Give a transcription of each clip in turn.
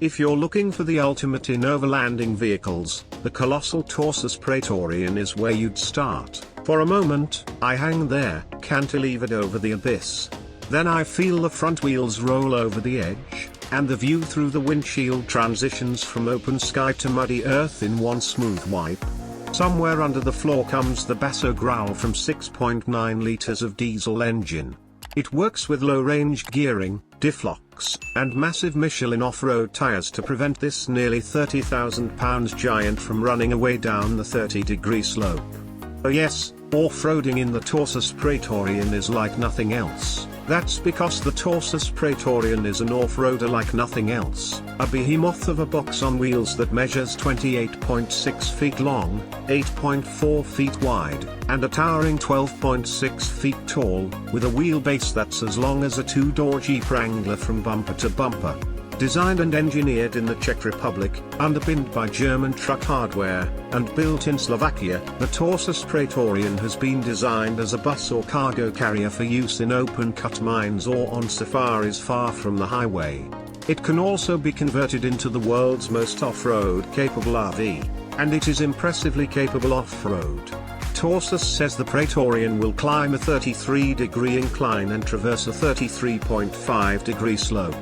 If you're looking for the ultimate in overlanding vehicles, the colossal Torsus Praetorian is where you'd start. For a moment, I hang there, cantilevered over the abyss. Then I feel the front wheels roll over the edge, and the view through the windshield transitions from open sky to muddy earth in one smooth wipe. Somewhere under the floor comes the basso growl from 6.9 liters of diesel engine. It works with low-range gearing, diff locks, and massive Michelin off-road tires to prevent this nearly 30,000 pounds giant from running away down the 30-degree slope. Oh yes, off-roading in the Torsus Praetorian is like nothing else. That's because the Torsus Praetorian is an off-roader like nothing else, a behemoth of a box on wheels that measures 28.6 feet long, 8.4 feet wide, and a towering 12.6 feet tall, with a wheelbase that's as long as a two-door Jeep Wrangler from bumper to bumper. Designed and engineered in the Czech Republic, underpinned by German truck hardware, and built in Slovakia, the Torsus Praetorian has been designed as a bus or cargo carrier for use in open-cut mines or on safaris far from the highway. It can also be converted into the world's most off-road capable RV, and it is impressively capable off-road. Torsus says the Praetorian will climb a 33-degree incline and traverse a 33.5-degree slope.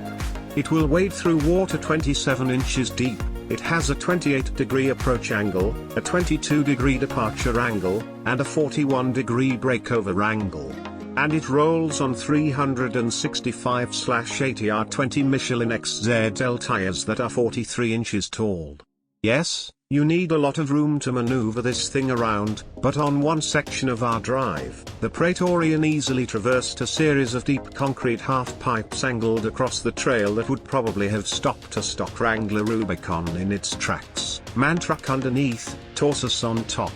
It will wade through water 27 inches deep, it has a 28-degree approach angle, a 22-degree departure angle, and a 41-degree breakover angle. And it rolls on 365/80R20 Michelin XZL tires that are 43 inches tall. Yes, you need a lot of room to maneuver this thing around, but on one section of our drive, the Praetorian easily traversed a series of deep concrete half-pipes angled across the trail that would probably have stopped a stock Wrangler Rubicon in its tracks. Man truck underneath, Torsus on top.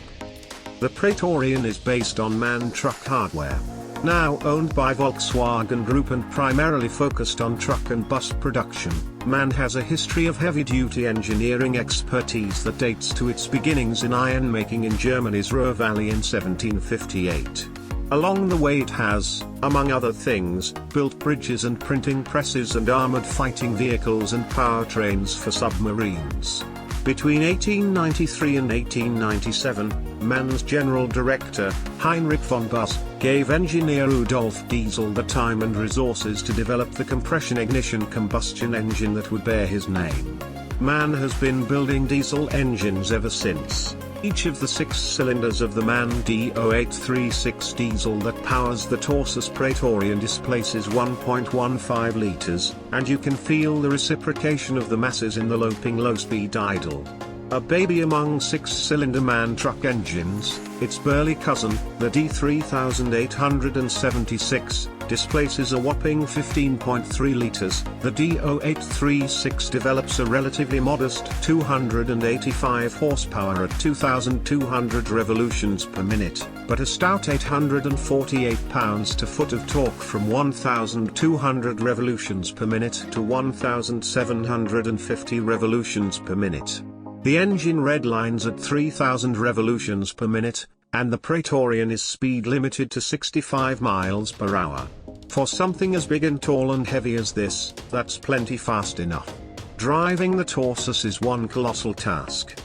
The Praetorian is based on man truck hardware. Now owned by Volkswagen Group and primarily focused on truck and bus production, MAN has a history of heavy-duty engineering expertise that dates to its beginnings in iron-making in Germany's Ruhr Valley in 1758. Along the way it has, among other things, built bridges and printing presses and armored fighting vehicles and powertrains for submarines. Between 1893 and 1897, MAN's general director, Heinrich von Buss, gave engineer Rudolf Diesel the time and resources to develop the compression-ignition combustion engine that would bear his name. MAN has been building diesel engines ever since. Each of the 6 cylinders of the MAN D0836 diesel that powers the Torsus Praetorian displaces 1.15 liters, and you can feel the reciprocation of the masses in the loping low-speed idle. A baby among 6-cylinder MAN truck engines, its burly cousin, the D3876, displaces a whopping 15.3 liters. The D0836 develops a relatively modest 285 horsepower at 2,200 revolutions per minute, but a stout 848 pounds-to-foot of torque from 1,200 revolutions per minute to 1,750 revolutions per minute. The engine redlines at 3,000 revolutions per minute, and the Praetorian is speed limited to 65 miles per hour. For something as big and tall and heavy as this, that's plenty fast enough. Driving the Torsus is one colossal task.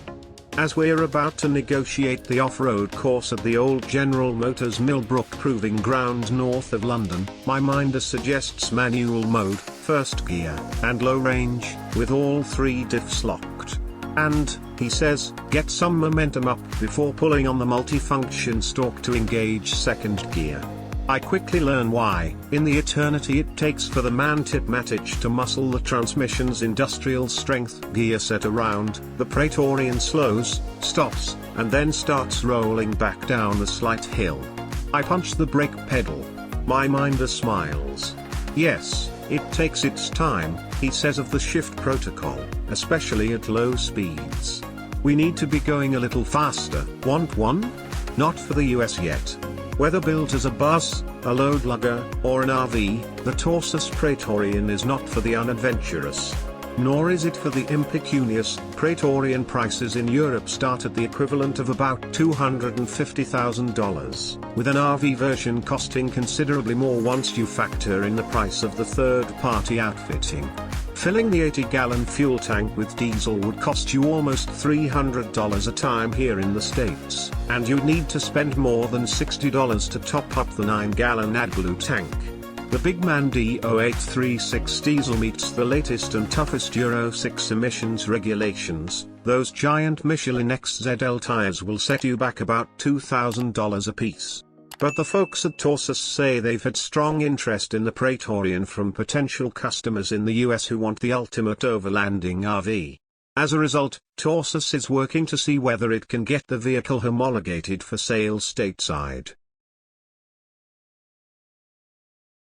As we're about to negotiate the off-road course at the old General Motors Millbrook Proving Ground north of London, my mind suggests manual mode, first gear, and low range, with all 3 diffs locked. And, he says, get some momentum up before pulling on the multifunction stalk to engage second gear. I quickly learn why, in the eternity it takes for the MAN Tipmatic to muscle the transmission's industrial strength gear set around, the Praetorian slows, stops, and then starts rolling back down the slight hill. I punch the brake pedal. My mind smiles. Yes, it takes its time, he says of the shift protocol, especially at low speeds. We need to be going a little faster. Want one? Not for the US yet. Whether built as a bus, a load lugger, or an RV, the Torsus Praetorian is not for the unadventurous. Nor is it for the impecunious. Praetorian prices in Europe start at the equivalent of about $250,000, with an RV version costing considerably more once you factor in the price of the third-party outfitting. Filling the 80-gallon fuel tank with diesel would cost you almost $300 a time here in the States, and you'd need to spend more than $60 to top up the 9-gallon AdBlue tank. The Bigman D0836 diesel meets the latest and toughest Euro 6 emissions regulations. Those giant Michelin XZL tires will set you back about $2,000 a piece. But the folks at Torsus say they've had strong interest in the Praetorian from potential customers in the US who want the ultimate overlanding RV. As a result, Torsus is working to see whether it can get the vehicle homologated for sale stateside.